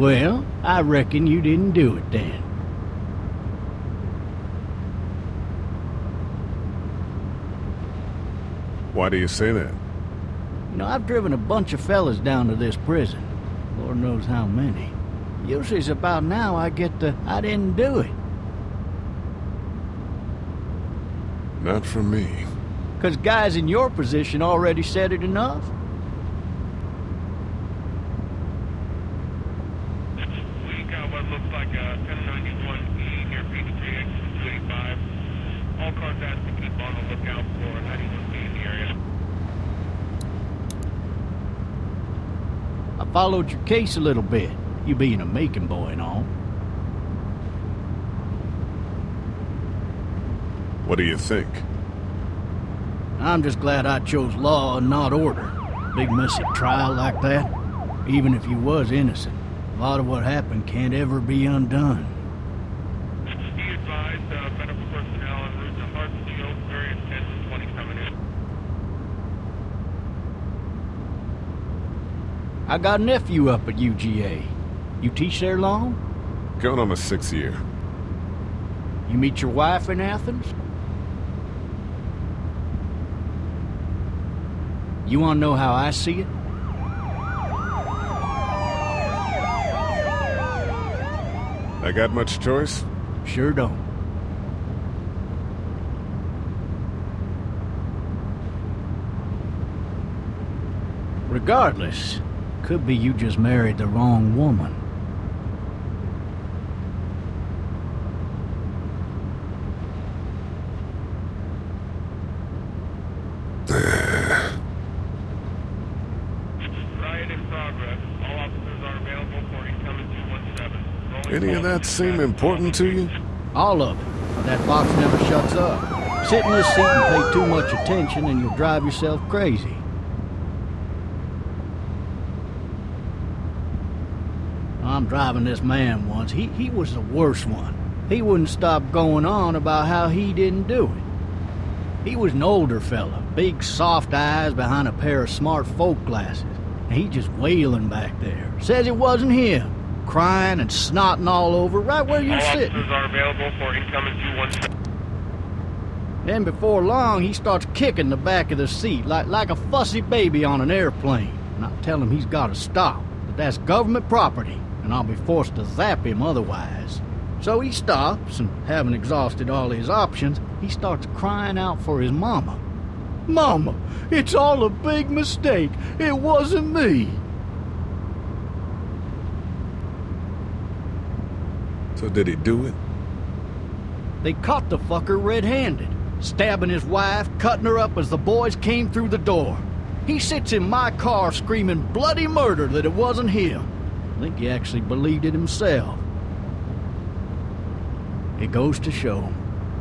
Well, I reckon you didn't do it then. Why do you say that? You know, I've driven a bunch of fellas down to this prison. Lord knows how many. Usually it's about now I get the, I didn't do it. Not from me. 'Cause guys in your position already said it enough? We got what looks like a 1091E near Peachtree exit 285. All cars asked to keep on the lookout for 91B in the area. I followed your case a little bit, you being a Macon boy and all. What do you think? I'm just glad I chose law and not order. Big messy trial like that, even if you was innocent, a lot of what happened can't ever be undone. Be advised, medical personnel en route to Hartsfield, various 1020 coming in. I got a nephew up at UGA. You teach there long? Going on my 6th year. You meet your wife in Athens? You want to know how I see it? I got much choice? Sure don't. Regardless, could be you just married the wrong woman. Riot in progress. All officers are available for incoming 217. Any of that seem important to you? All of it. That box never shuts up. Sit in this seat and pay too much attention and you'll drive yourself crazy. I'm driving this man once. He was the worst one. He wouldn't stop going on about how he didn't do it. He was an older fella, big soft eyes behind a pair of smart folk glasses. And he just wailing back there. Says it wasn't him. Crying and snotting all over right where you're sitting. All officers are available for incoming 217. Then before long, he starts kicking the back of the seat like a fussy baby on an airplane. And I tell him he's got to stop, that that's government property, and I'll be forced to zap him otherwise. So he stops, and having exhausted all his options, he starts crying out for his mama. Mama, it's all a big mistake. It wasn't me. So did he do it? They caught the fucker red-handed, stabbing his wife, cutting her up as the boys came through the door. He sits in my car screaming bloody murder that it wasn't him. I think he actually believed it himself. It goes to show,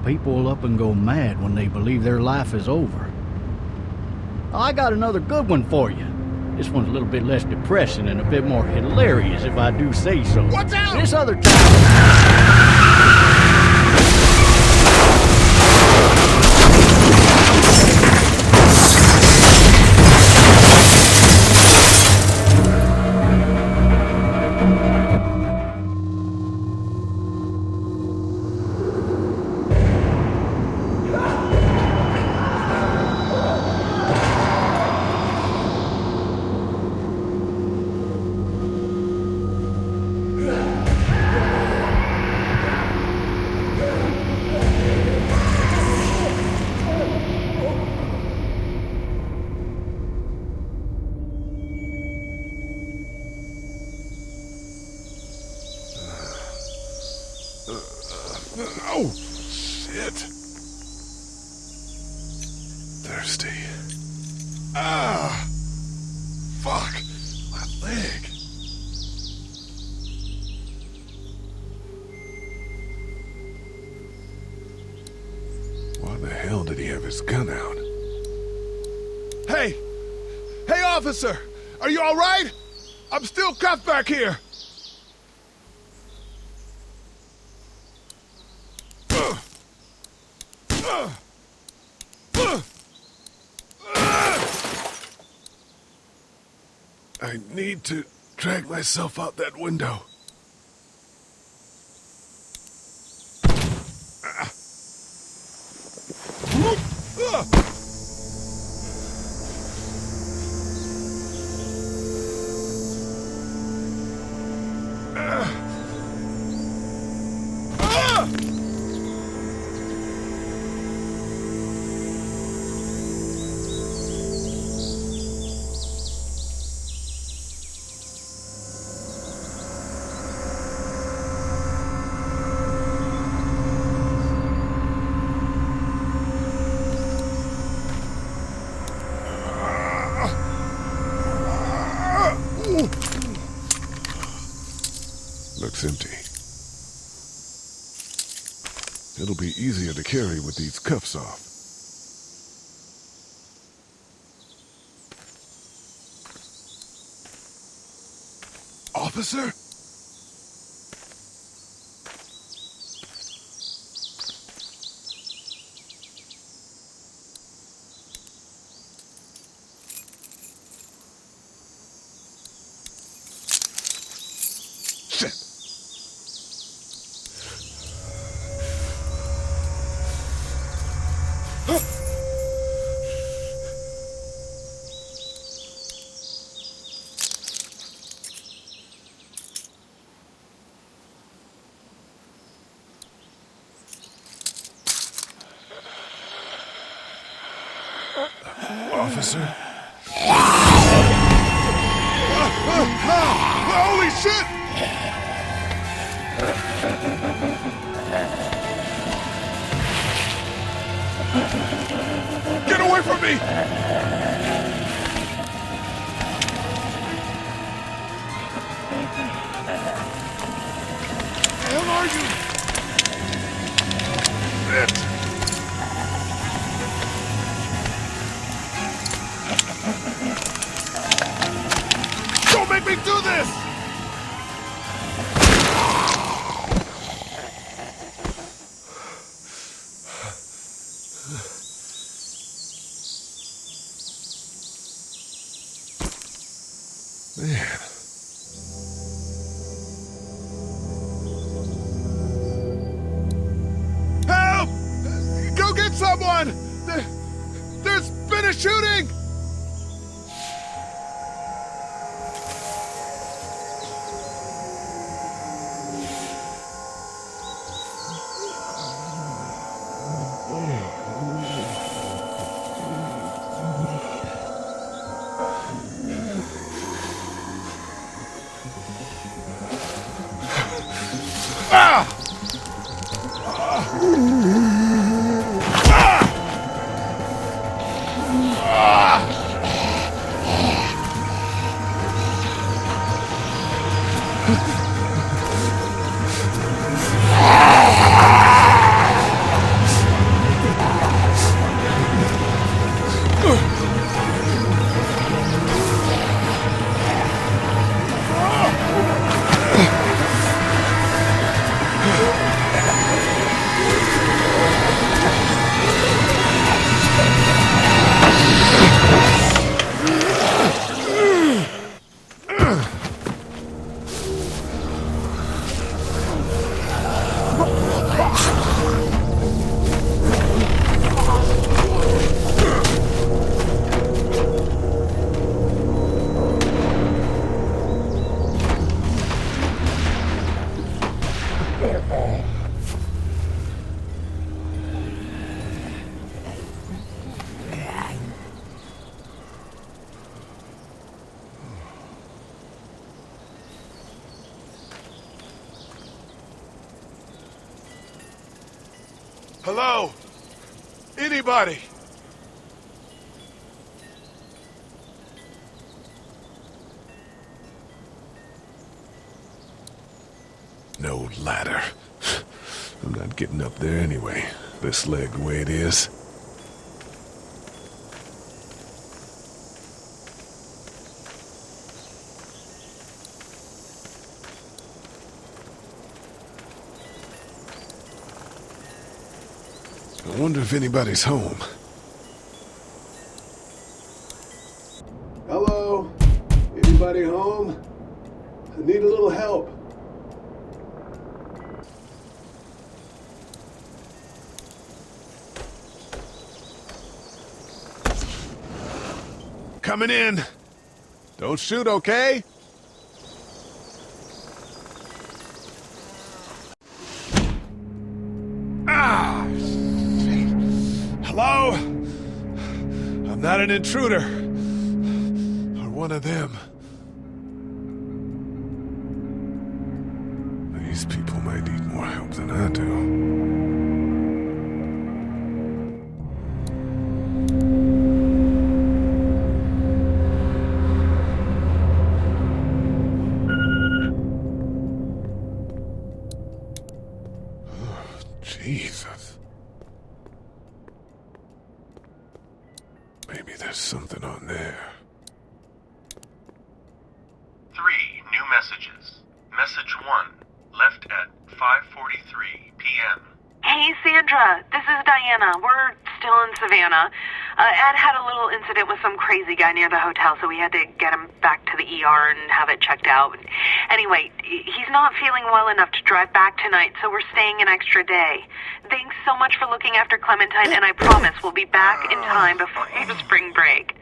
people will up and go mad when they believe their life is over. I got another good one for you. This one's a little bit less depressing and a bit more hilarious, if I do say so. Watch out! This other time... Oh, shit. Thirsty. Ah! Fuck! My leg. Why the hell did he have his gun out? Hey! Hey, officer! Are you all right? I'm still cuffed back here! I need to drag myself out that window. Looks empty. It'll be easier to carry with these cuffs off. Officer? Shit! Officer? Holy shit! Get away from me! Where the hell are you? Shit! Don't make me do this! Man. Help! Go get someone! There's been a shooting! Hello? Anybody? No ladder. I'm not getting up there anyway. This leg the way it is. I wonder if anybody's home. Hello? Anybody home? coming in. Don't shoot, okay? Ah! Shit. Hello? I'm not an intruder. Or one of them. These people might need more help than I do. Jesus. Maybe there's something on there. 3 new messages. Message 1, left at 5:43 p.m. Hey, Sandra. This is Diana. We're still in Savannah. Ed had a little incident with some crazy guy near the hotel, so we had to get him back to the ER and have it checked out. Anyway, he's not feeling well enough to drive back tonight, so we're staying an extra day. Thanks so much for looking after Clementine, and I promise we'll be back in time before the spring break.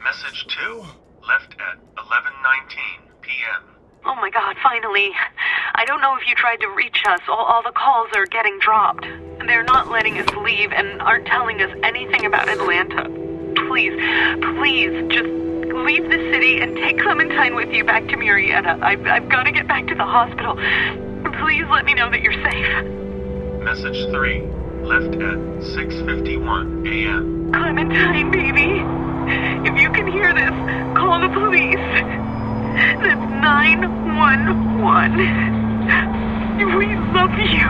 Message 2, left at 11:19 p.m. Oh my God, finally. I don't know if you tried to reach us. All the calls are getting dropped. They're not letting us leave and aren't telling us anything about Atlanta. Please, just leave the city and take Clementine with you back to Murrieta. I've got to get back to the hospital. Please let me know that you're safe. Message 3, left at 6:51 a.m. Clementine, baby. If you can hear this, call the police. That's 911. We love you.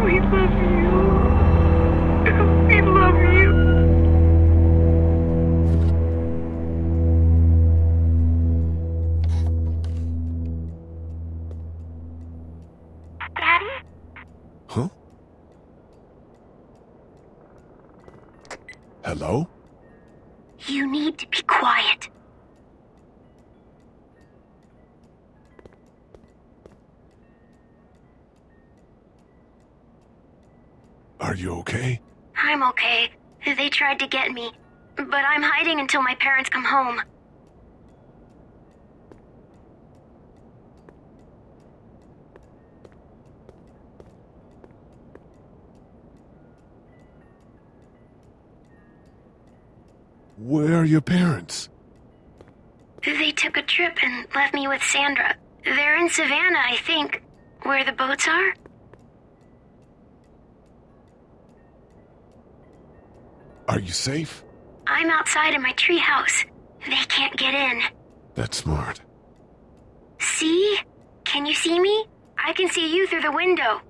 We love you. We love you. Daddy? Huh? Hello? You need to be quiet. Are you okay? I'm okay. They tried to get me, but I'm hiding until my parents come home. Where are your parents? They took a trip and left me with Sandra. They're in Savannah, I think, where the boats are. Are you safe? I'm outside in my treehouse. They can't get in. That's smart. See? Can you see me? I can see you through the window.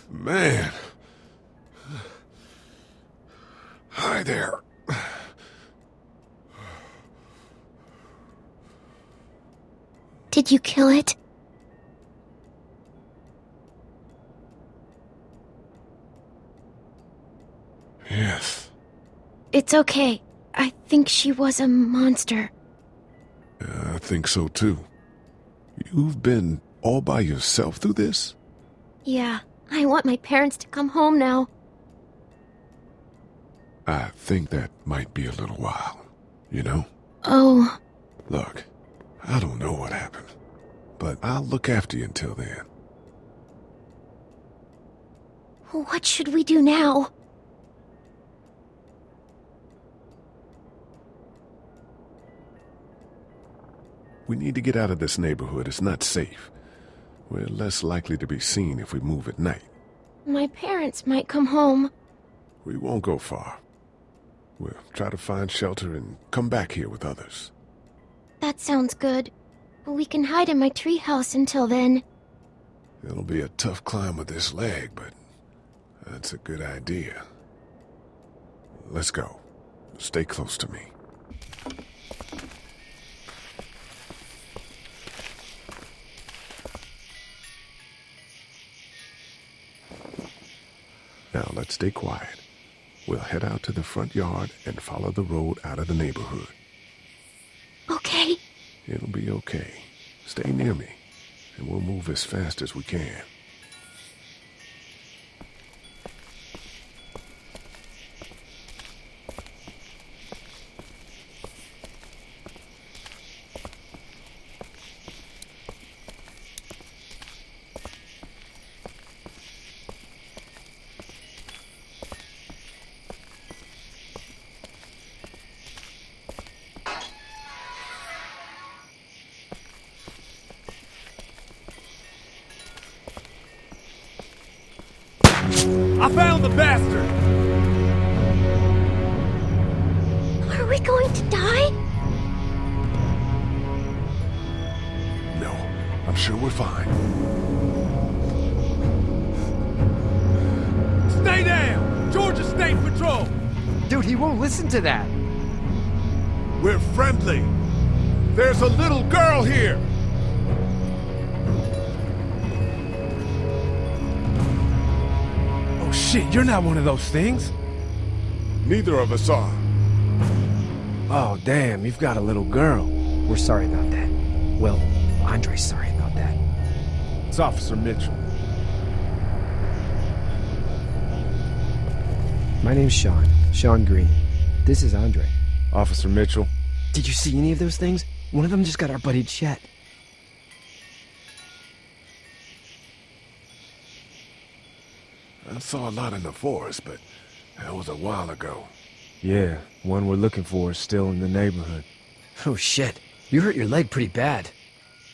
Man. Hi there. Did you kill it? Yes. It's okay. I think she was a monster. I think so too. You've been all by yourself through this? Yeah, I want my parents to come home now. I think that might be a little while, you know? Oh. Look, I don't know what happened, but I'll look after you until then. What should we do now? We need to get out of this neighborhood. It's not safe. We're less likely to be seen if we move at night. My parents might come home. We won't go far. We'll try to find shelter and come back here with others. That sounds good. We can hide in my treehouse until then. It'll be a tough climb with this leg, but that's a good idea. Let's go. Stay close to me. Now let's stay quiet. We'll head out to the front yard and follow the road out of the neighborhood. Okay. It'll be okay. Stay near me, and we'll move as fast as we can. I found the bastard! Are we going to die? No, I'm sure we're fine. Stay down! Georgia State Patrol! Dude, he won't listen to that. We're friendly. There's a little girl here. Oh shit, you're not one of those things. Neither of us are. Oh, damn, you've got a little girl. We're sorry about that. Well, Andre's sorry about that. It's Officer Mitchell. My name's Sean. Sean Green. This is Andre. Officer Mitchell. Did you see any of those things? One of them just got our buddy Chet. I saw a lot in the forest, but that was a while ago. Yeah, one we're looking for is still in the neighborhood. Oh shit, you hurt your leg pretty bad.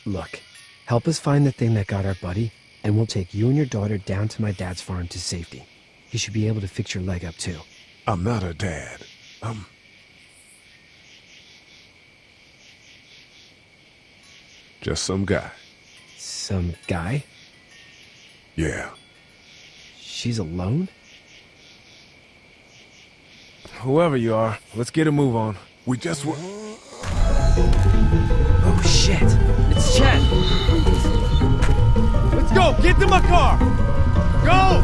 Look, help us find the thing that got our buddy, and we'll take you and your daughter down to my dad's farm to safety. He should be able to fix your leg up too. I'm not her dad. Just some guy. Some guy? Yeah. She's alone? Whoever you are, let's get a move on. We just were... Oh shit, it's Chet! Let's go! Get to my car! Go!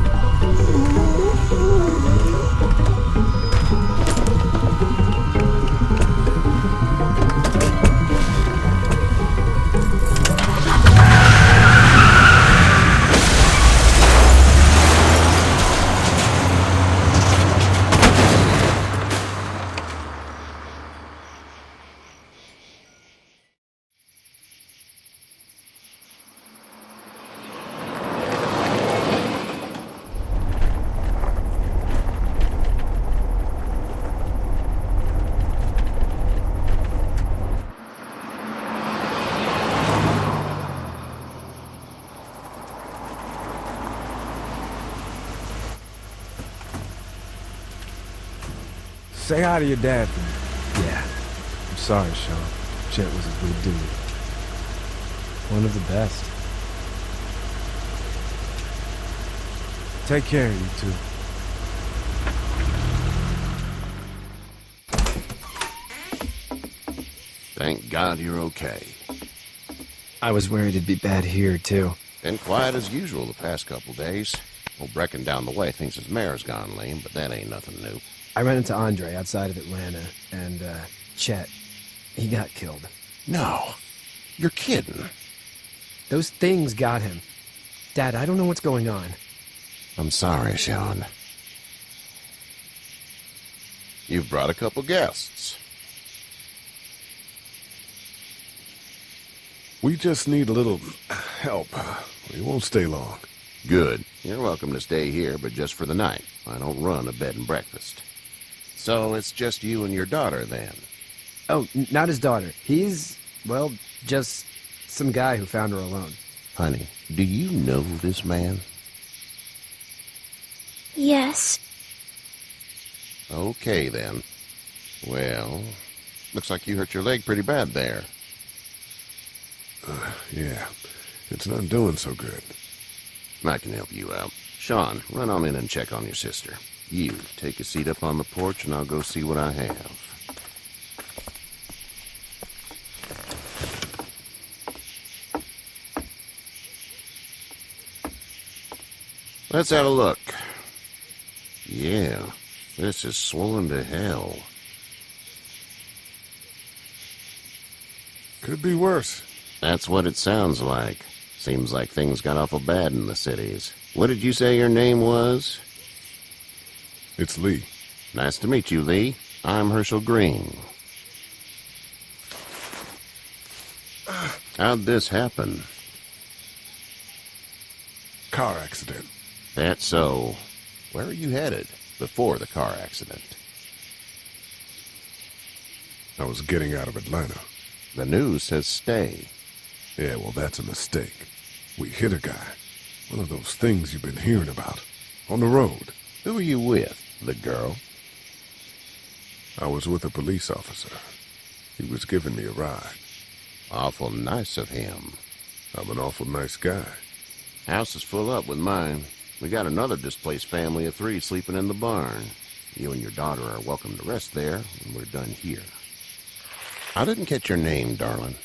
Say hi to your dad for me. Yeah, I'm sorry, Sean. Chet was a good dude. One of the best. Take care of you two. Thank God you're okay. I was worried it'd be bad here too. Been quiet as usual the past couple days. Old Brecken down the way thinks his mare's gone lame, but that ain't nothing new. I ran into Andre outside of Atlanta, and, Chet, he got killed. No. You're kidding. Those things got him. Dad, I don't know what's going on. I'm sorry, Sean. You've brought a couple guests. We just need a little help. We won't stay long. Good. You're welcome to stay here, but just for the night. I don't run a bed and breakfast. So it's just you and your daughter, then? Oh, not his daughter. He's, well, just some guy who found her alone. Honey, do you know this man? Yes. Okay, then. Well, looks like you hurt your leg pretty bad there. Yeah. It's not doing so good. I can help you out. Sean, run on in and check on your sister. You, take a seat up on the porch and I'll go see what I have. Let's have a look. Yeah, this is swollen to hell. Could be worse. That's what it sounds like. Seems like things got awful bad in the cities. What did you say your name was? It's Lee. Nice to meet you, Lee. I'm Herschel Green. How'd this happen? Car accident. That's so. Where are you headed before the car accident? I was getting out of Atlanta. The news says stay. Yeah, well, that's a mistake. We hit a guy. One of those things you've been hearing about. On the road. Who are you with? The girl? I was with a police officer. He was giving me a ride. Awful nice of him. I'm an awful nice guy. House is full up with mine. We got another displaced family of 3 sleeping in the barn. You and your daughter are welcome to rest there when we're done here. I didn't catch your name, darling.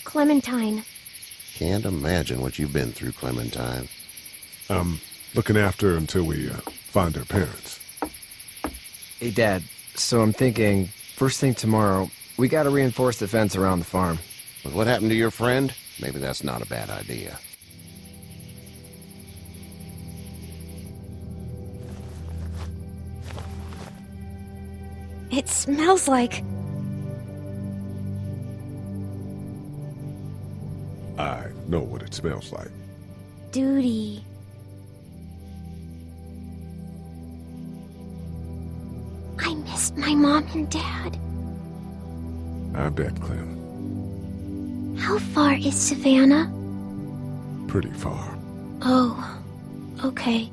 Clementine. Can't imagine what you've been through, Clementine. I'm looking after her until we find her parents. Hey, Dad, so I'm thinking, first thing tomorrow, we gotta reinforce the fence around the farm. With what happened to your friend? Maybe that's not a bad idea. It smells like... I know what it smells like. duty. I miss my mom and dad. I bet, Clem. How far is Savannah? Pretty far. Oh, okay.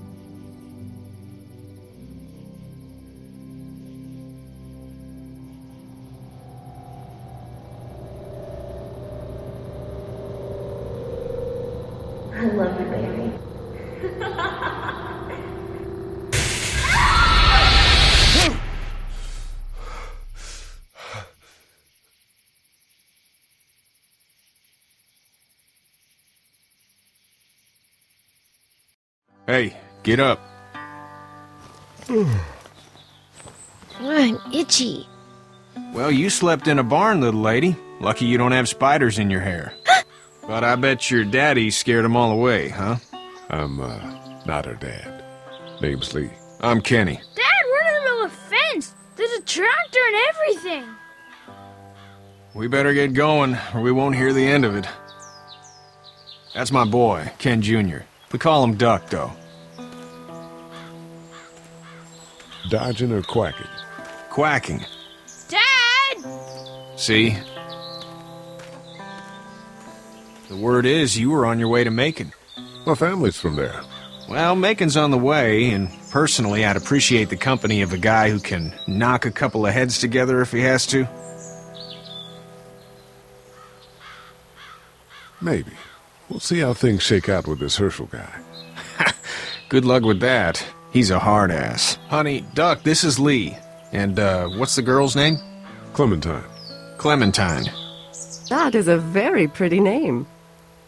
I love you, baby. Hey, get up. I'm itchy. Well, you slept in a barn, little lady. Lucky you don't have spiders in your hair. But I bet your daddy scared them all away, huh? I'm, not her dad. Name's Lee. I'm Kenny. Dad, we're in the middle of a fence. There's a tractor and everything. We better get going, or we won't hear the end of it. That's my boy, Ken Jr. We call him Duck, though. Dodging or quacking? Quacking. Dad! See? The word is you were on your way to Macon. My family's from there. Well, Macon's on the way, and personally, I'd appreciate the company of a guy who can knock a couple of heads together if he has to. Maybe. We'll see how things shake out with this Herschel guy. Good luck with that. He's a hard ass. Honey, Duck, this is Lee. And, what's the girl's name? Clementine. Clementine. That is a very pretty name.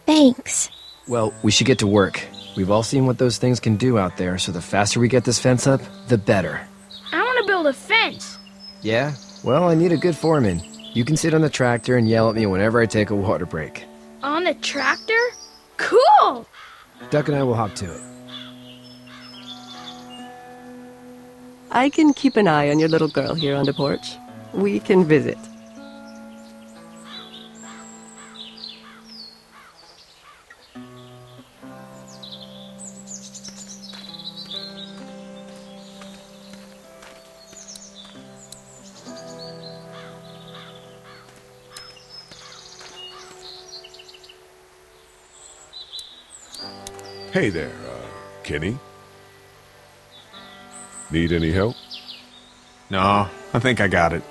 Thanks. Well, we should get to work. We've all seen what those things can do out there, so the faster we get this fence up, the better. I want to build a fence. Yeah? Well, I need a good foreman. You can sit on the tractor and yell at me whenever I take a water break. On the tractor? Cool! Duck and I will hop to it. I can keep an eye on your little girl here on the porch. We can visit. Hey there, Kenny. Need any help? No, I think I got it.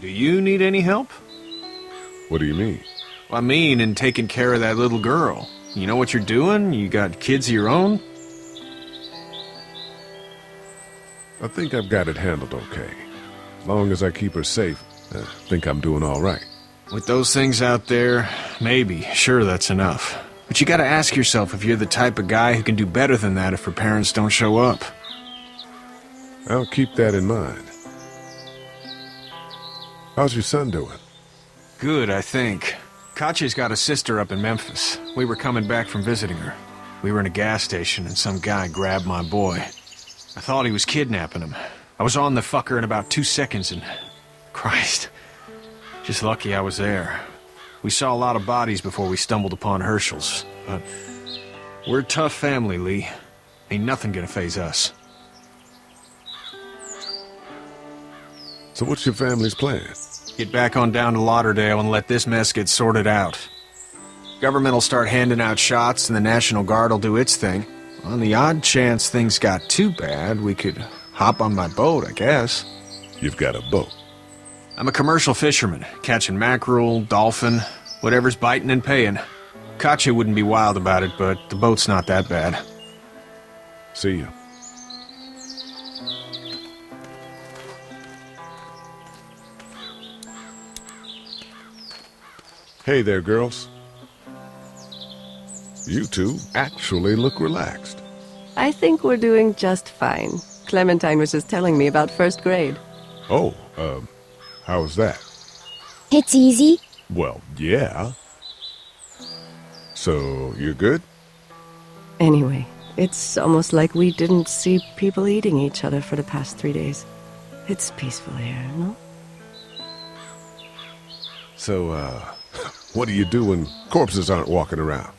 Do you need any help? What do you mean? Well, I mean in taking care of that little girl. You know what you're doing? You got kids of your own? I think I've got it handled okay. As long as I keep her safe, I think I'm doing all right. With those things out there, maybe. Sure, that's enough. But you gotta ask yourself if you're the type of guy who can do better than that if her parents don't show up. I'll keep that in mind. How's your son doing? Good, I think. Katya's got a sister up in Memphis. We were coming back from visiting her. We were in a gas station and some guy grabbed my boy. I thought he was kidnapping him. I was on the fucker in about 2 seconds and... Christ. Just lucky I was there. We saw a lot of bodies before we stumbled upon Herschel's. But we're a tough family, Lee. Ain't nothing gonna faze us. So what's your family's plan? Get back on down to Lauderdale and let this mess get sorted out. Government will start handing out shots and the National Guard will do its thing. On the odd chance things got too bad, we could hop on my boat, I guess. You've got a boat? I'm a commercial fisherman, catching mackerel, dolphin, whatever's biting and paying. Katya wouldn't be wild about it, but the boat's not that bad. See ya. Hey there, girls. You two actually look relaxed. I think we're doing just fine. Clementine was just telling me about first grade. Oh, how was that? It's easy. Well, yeah. So, you're good? Anyway, it's almost like we didn't see people eating each other for the past 3 days. It's peaceful here, no? So, what do you do when corpses aren't walking around?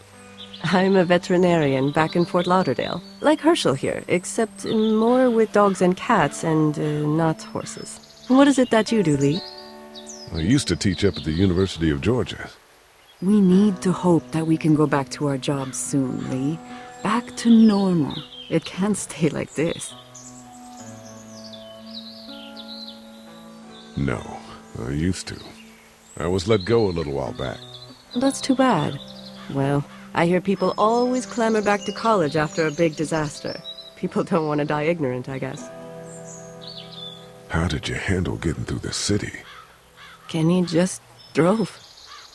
I'm a veterinarian back in Fort Lauderdale. Like Herschel here, except more with dogs and cats and not horses. What is it that you do, Lee? I used to teach up at the University of Georgia. We need to hope that we can go back to our jobs soon, Lee. Back to normal. It can't stay like this. No, I used to. I was let go a little while back. That's too bad. Well, I hear people always clamor back to college after a big disaster. People don't want to die ignorant, I guess. How did you handle getting through the city? Kenny just drove.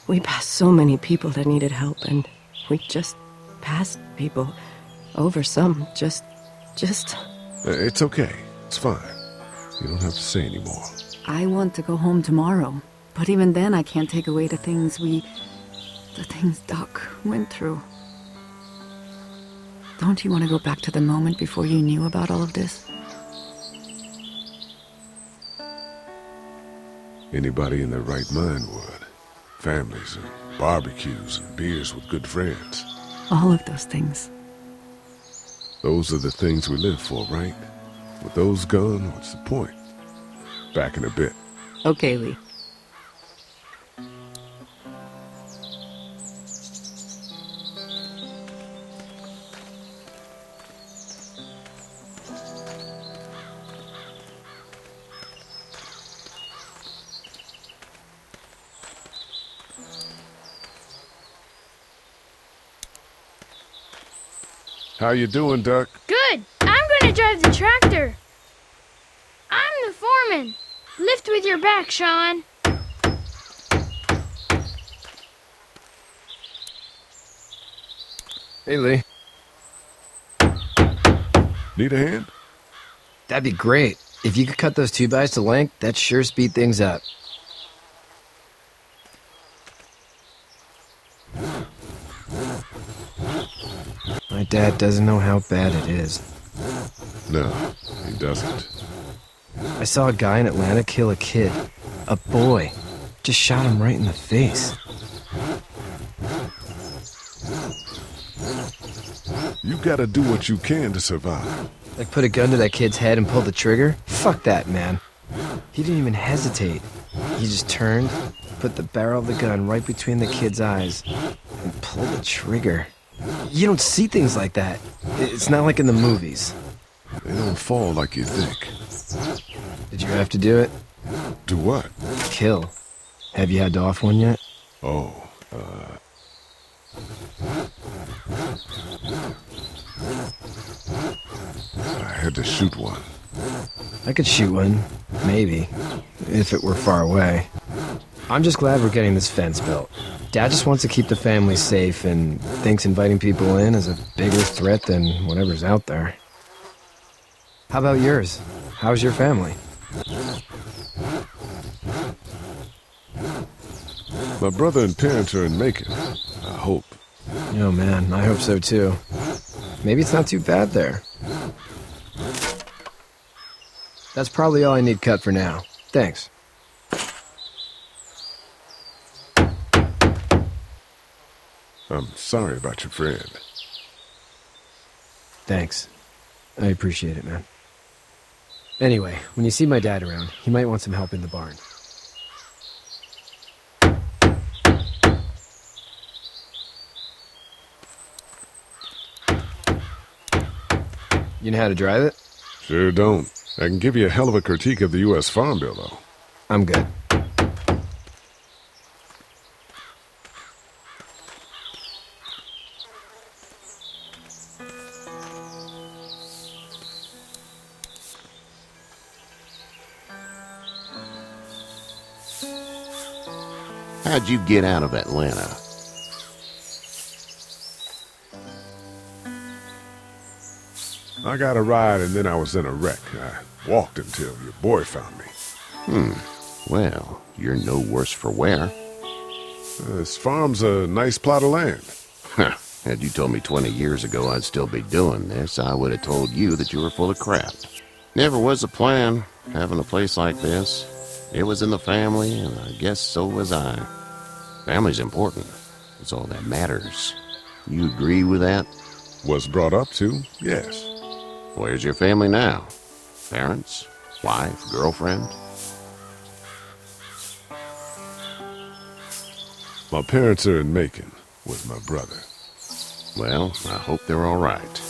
We passed so many people that needed help, and we just passed people. Over some, just... It's okay. It's fine. You don't have to say anymore. I want to go home tomorrow. But even then, I can't take away the things Doc went through. Don't you want to go back to the moment before you knew about all of this? Anybody in their right mind would. Families and barbecues and beers with good friends. All of those things. Those are the things we live for, right? With those gone, what's the point? Back in a bit. Okay, Lee. How you doing, Duck? Good. I'm gonna drive the tractor. I'm the foreman. Lift with your back, Sean. Hey, Lee. Need a hand? That'd be great. If you could cut those 2x to length, that'd sure speed things up. My dad doesn't know how bad it is. No, he doesn't. I saw a guy in Atlanta kill a kid. A boy. Just shot him right in the face. You gotta do what you can to survive. Like put a gun to that kid's head and pull the trigger? Fuck that, man. He didn't even hesitate. He just turned, put the barrel of the gun right between the kid's eyes, and pulled the trigger. You don't see things like that. It's not like in the movies. They don't fall like you think. Did you have to do it? Do what? Kill. Have you had to off one yet? Oh, I had to shoot one. I could shoot one. Maybe. If it were far away. I'm just glad we're getting this fence built. Dad just wants to keep the family safe and thinks inviting people in is a bigger threat than whatever's out there. How about yours? How's your family? My brother and parents are in Macon. I hope. Oh man, I hope so too. Maybe it's not too bad there. That's probably all I need cut for now. Thanks. I'm sorry about your friend. Thanks. I appreciate it, man. Anyway, when you see my dad around, he might want some help in the barn. You know how to drive it? Sure don't. I can give you a hell of a critique of the U.S. Farm Bill, though. I'm good. How'd you get out of Atlanta? I got a ride and then I was in a wreck. I walked until your boy found me. Well, you're no worse for wear. This farm's a nice plot of land. Had you told me 20 years ago I'd still be doing this, I would have told you that you were full of crap. Never was a plan, having a place like this. It was in the family, and I guess so was I. Family's important. It's all that matters. You agree with that? Was brought up to, yes. Where's your family now? Parents? Wife? Girlfriend? My parents are in Macon with my brother. Well, I hope they're all right.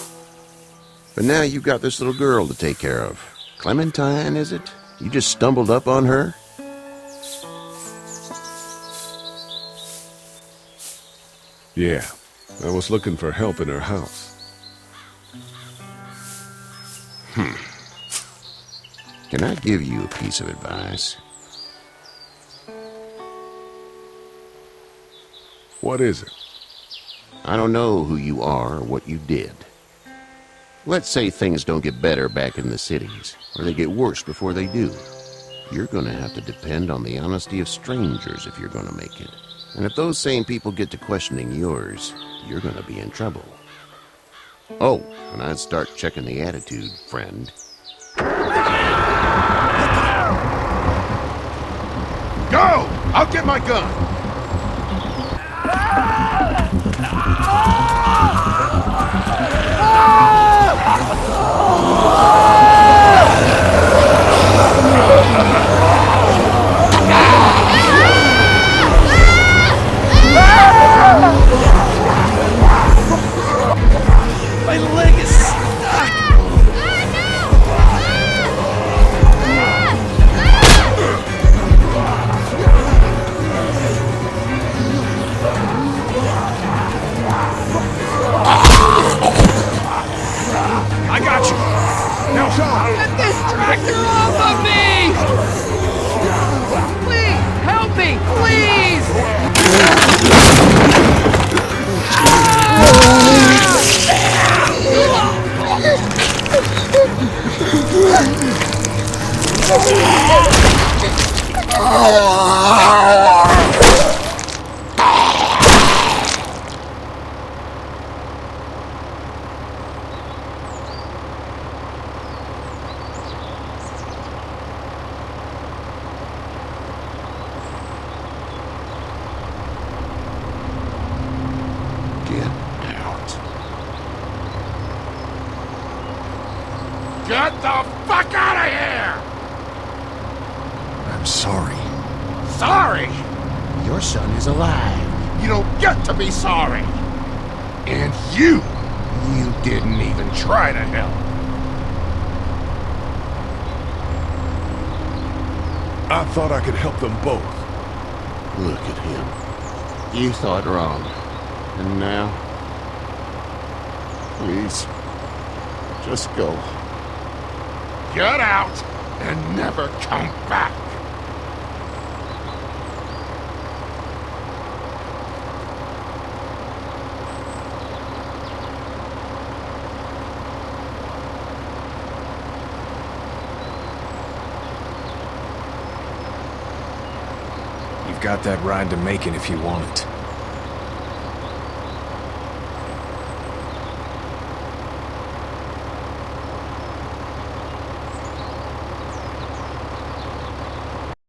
But now you've got this little girl to take care of. Clementine, is it? You just stumbled up on her? Yeah, I was looking for help in her house. Can I give you a piece of advice? What is it? I don't know who you are or what you did. Let's say things don't get better back in the cities, or they get worse before they do. You're gonna have to depend on the honesty of strangers if you're gonna make it. And if those same people get to questioning yours, you're gonna be in trouble. Oh, and I'd start checking the attitude, friend. Go! I'll get my gun! My leg is stuck! I got you! Now, Sean! Get this tractor off of me! Please, help me, please! Get the fuck out of here! I'm sorry. Sorry? Your son is alive. You don't get to be sorry! And you didn't even try to help. I thought I could help them both. Look at him. You thought wrong. And now? Please, just go. Get out and never come back. You've got that ride to Macon if you want it.